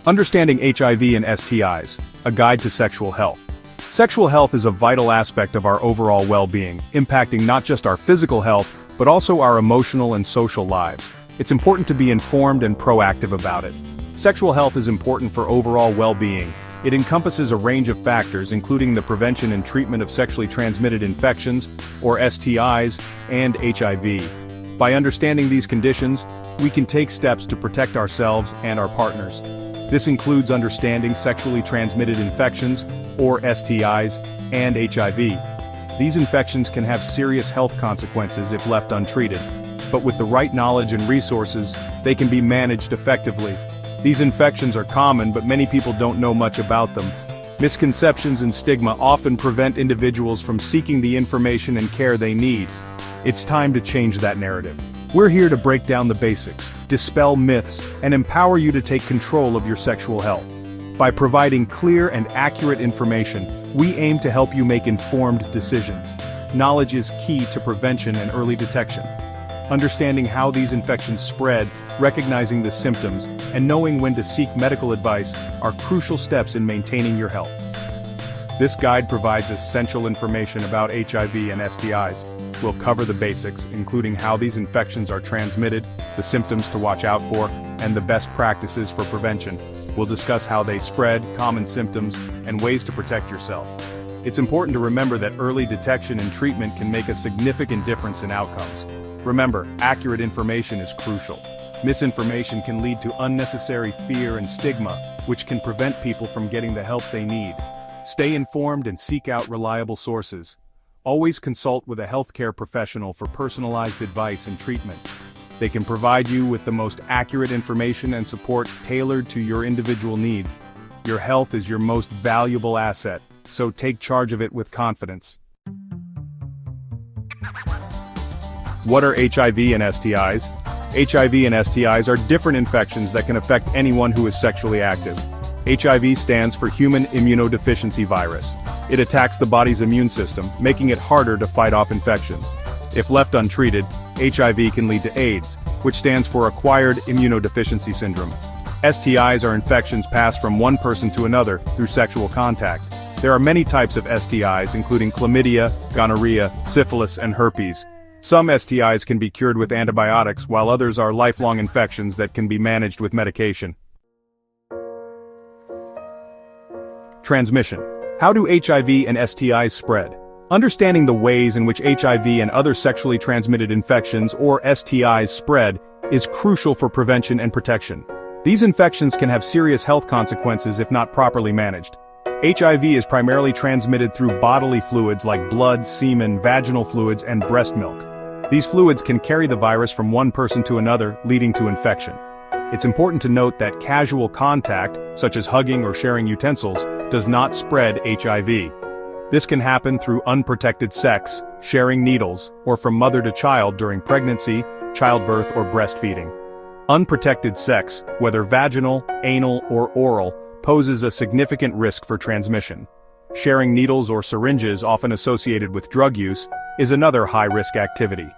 Understanding HIV and STIs, a guide to sexual health. Sexual health is a vital aspect of our overall well-being, impacting not just our physical health, but also our emotional and social lives. It's important to be informed and proactive about it. Sexual health is important for overall well-being. It encompasses a range of factors including the prevention and treatment of sexually transmitted infections, or STIs, and HIV. By understanding these conditions, we can take steps to protect ourselves and our partners. This includes understanding sexually transmitted infections, or STIs, and HIV. These infections can have serious health consequences if left untreated, but with the right knowledge and resources, they can be managed effectively. These infections are common, but many people don't know much about them. Misconceptions and stigma often prevent individuals from seeking the information and care they need. It's time to change that narrative. We're here to break down the basics, dispel myths, and empower you to take control of your sexual health. By providing clear and accurate information, we aim to help you make informed decisions. Knowledge is key to prevention and early detection. Understanding how these infections spread, recognizing the symptoms, and knowing when to seek medical advice are crucial steps in maintaining your health. This guide provides essential information about HIV and STIs. We'll cover the basics, including how these infections are transmitted, the symptoms to watch out for, and the best practices for prevention. We'll discuss how they spread, common symptoms, and ways to protect yourself. It's important to remember that early detection and treatment can make a significant difference in outcomes. Remember, accurate information is crucial. Misinformation can lead to unnecessary fear and stigma, which can prevent people from getting the help they need. Stay informed and seek out reliable sources. Always consult with a healthcare professional for personalized advice and treatment. They can provide you with the most accurate information and support tailored to your individual needs. Your health is your most valuable asset, so take charge of it with confidence. What are HIV and STIs? HIV and STIs are different infections that can affect anyone who is sexually active. HIV stands for Human Immunodeficiency Virus. It attacks the body's immune system, making it harder to fight off infections. If left untreated, HIV can lead to AIDS, which stands for Acquired Immunodeficiency Syndrome. STIs are infections passed from one person to another through sexual contact. There are many types of STIs, including chlamydia, gonorrhea, syphilis, and herpes. Some STIs can be cured with antibiotics, while others are lifelong infections that can be managed with medication. Transmission. How do HIV and STIs spread? Understanding the ways in which HIV and other sexually transmitted infections, or STIs, spread is crucial for prevention and protection. These infections can have serious health consequences if not properly managed. HIV is primarily transmitted through bodily fluids like blood, semen, vaginal fluids, and breast milk. These fluids can carry the virus from one person to another, leading to infection. It's important to note that casual contact, such as hugging or sharing utensils, does not spread HIV. This can happen through unprotected sex, sharing needles, or from mother to child during pregnancy, childbirth, or breastfeeding. Unprotected sex, whether vaginal, anal, or oral, poses a significant risk for transmission. Sharing needles or syringes often associated with drug use is another high-risk activity.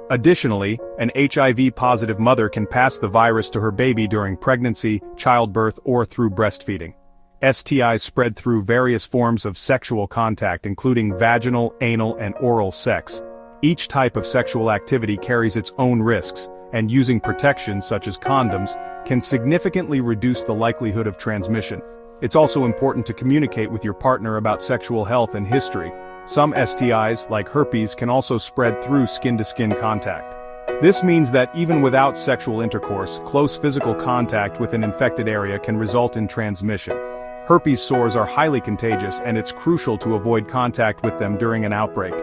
Additionally, an HIV-positive mother can pass the virus to her baby during pregnancy, childbirth, or through breastfeeding. STIs spread through various forms of sexual contact, including vaginal, anal, and oral sex. Each type of sexual activity carries its own risks, and using protection such as condoms can significantly reduce the likelihood of transmission. It's also important to communicate with your partner about sexual health and history. Some STIs, like herpes, can also spread through skin-to-skin contact. This means that even without sexual intercourse, close physical contact with an infected area can result in transmission. Herpes sores are highly contagious, and it's crucial to avoid contact with them during an outbreak.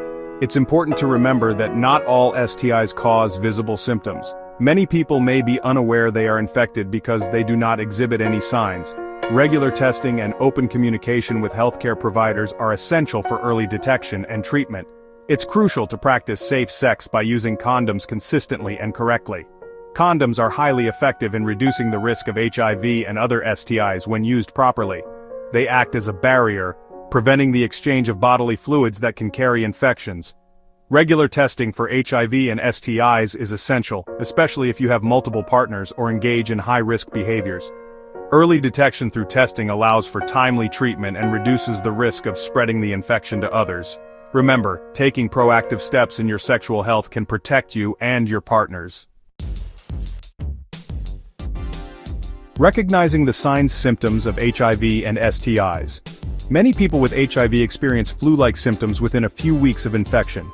It's important to remember that not all STIs cause visible symptoms. Many people may be unaware they are infected because they do not exhibit any signs. Regular testing and open communication with healthcare providers are essential for early detection and treatment. It's crucial to practice safe sex by using condoms consistently and correctly. Condoms are highly effective in reducing the risk of HIV and other STIs when used properly. They act as a barrier, preventing the exchange of bodily fluids that can carry infections. Regular testing for HIV and STIs is essential, especially if you have multiple partners or engage in high-risk behaviors. Early detection through testing allows for timely treatment and reduces the risk of spreading the infection to others. Remember, taking proactive steps in your sexual health can protect you and your partners. Recognizing the signs and symptoms of HIV and STIs. Many people with HIV experience flu-like symptoms within a few weeks of infection.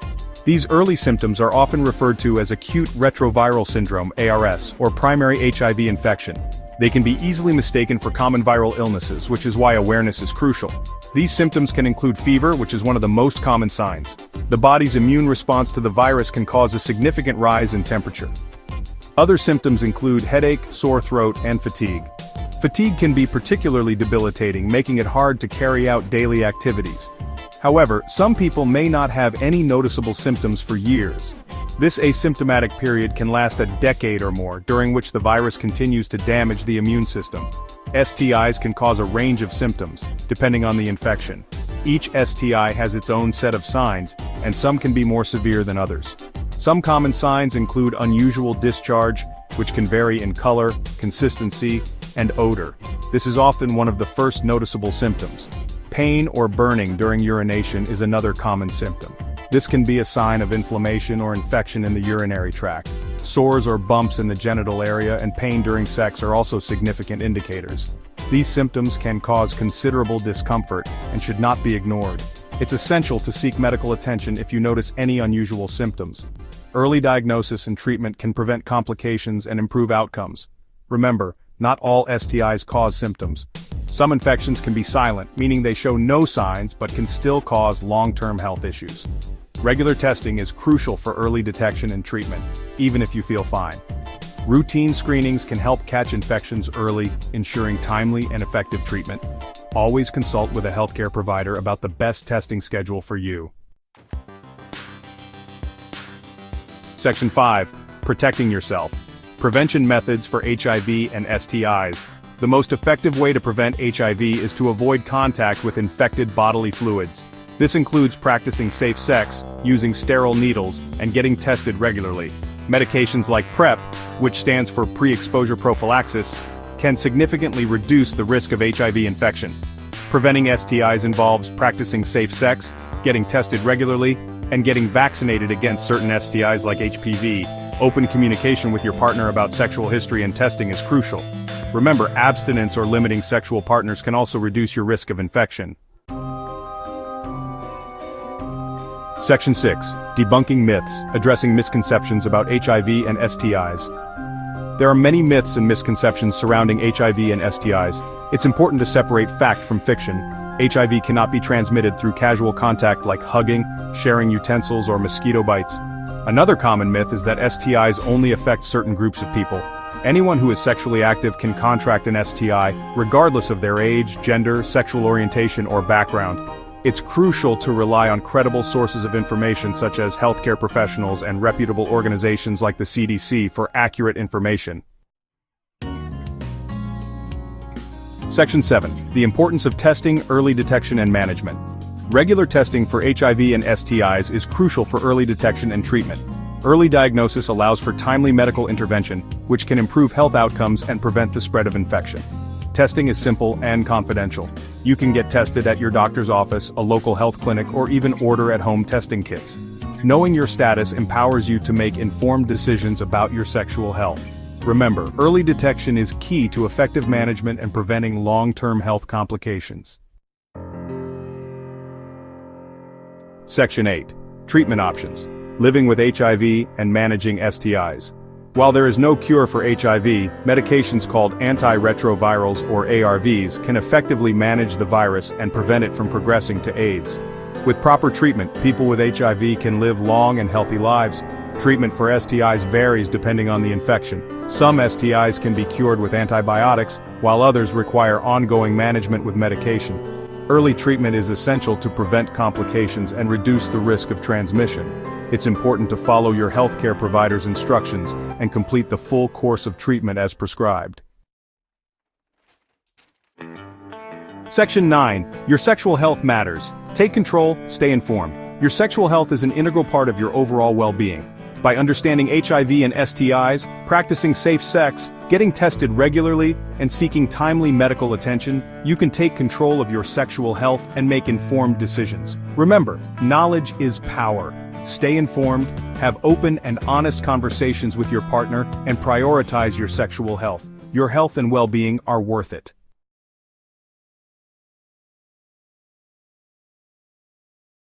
These early symptoms are often referred to as acute retroviral syndrome, ARS, or primary HIV infection. They can be easily mistaken for common viral illnesses, which is why awareness is crucial. These symptoms can include fever, which is one of the most common signs. The body's immune response to the virus can cause a significant rise in temperature. Other symptoms include headache, sore throat, and fatigue. Fatigue can be particularly debilitating, making it hard to carry out daily activities. However, some people may not have any noticeable symptoms for years. This asymptomatic period can last a decade or more, during which the virus continues to damage the immune system. STIs can cause a range of symptoms, depending on the infection. Each STI has its own set of signs, and some can be more severe than others. Some common signs include unusual discharge, which can vary in color, consistency, and odor. This is often one of the first noticeable symptoms. Pain or burning during urination is another common symptom. This can be a sign of inflammation or infection in the urinary tract. Sores or bumps in the genital area and pain during sex are also significant indicators. These symptoms can cause considerable discomfort and should not be ignored. It's essential to seek medical attention if you notice any unusual symptoms. Early diagnosis and treatment can prevent complications and improve outcomes. Remember, not all STIs cause symptoms. Some infections can be silent, meaning they show no signs but can still cause long-term health issues. Regular testing is crucial for early detection and treatment, even if you feel fine. Routine screenings can help catch infections early, ensuring timely and effective treatment. Always consult with a healthcare provider about the best testing schedule for you. Section 5. Protecting yourself. Prevention methods for HIV and STIs. The most effective way to prevent HIV is to avoid contact with infected bodily fluids. This includes practicing safe sex, using sterile needles, and getting tested regularly. Medications like PrEP, which stands for pre-exposure prophylaxis, can significantly reduce the risk of HIV infection. Preventing STIs involves practicing safe sex, getting tested regularly, and getting vaccinated against certain STIs like HPV. Open communication with your partner about sexual history and testing is crucial. Remember, abstinence or limiting sexual partners can also reduce your risk of infection. Section 6. Debunking Myths, addressing misconceptions about HIV and STIs. There are many myths and misconceptions surrounding HIV and STIs. It's important to separate fact from fiction. HIV cannot be transmitted through casual contact like hugging, sharing utensils, or mosquito bites. Another common myth is that STIs only affect certain groups of people. Anyone who is sexually active can contract an STI, regardless of their age, gender, sexual orientation, or background. It's crucial to rely on credible sources of information such as healthcare professionals and reputable organizations like the CDC for accurate information. Section 7. The importance of testing, early detection and management. Regular testing for HIV and STIs is crucial for early detection and treatment. Early diagnosis allows for timely medical intervention, which can improve health outcomes and prevent the spread of infection. Testing is simple and confidential. You can get tested at your doctor's office, a local health clinic, or even order at-home testing kits. Knowing your status empowers you to make informed decisions about your sexual health. Remember, early detection is key to effective management and preventing long-term health complications. Section 8. Treatment options. Living with HIV and managing STIs. While there is no cure for HIV, medications called antiretrovirals or ARVs can effectively manage the virus and prevent it from progressing to AIDS. With proper treatment, people with HIV can live long and healthy lives. Treatment for STIs varies depending on the infection. Some STIs can be cured with antibiotics, while others require ongoing management with medication. Early treatment is essential to prevent complications and reduce the risk of transmission. It's important to follow your healthcare provider's instructions and complete the full course of treatment as prescribed. Section 9. Your sexual health matters. Take control, stay informed. Your sexual health is an integral part of your overall well-being. By understanding HIV and STIs, practicing safe sex, getting tested regularly, and seeking timely medical attention, you can take control of your sexual health and make informed decisions. Remember, knowledge is power. Stay informed, have open and honest conversations with your partner, and prioritize your sexual health. Your health and well-being are worth it.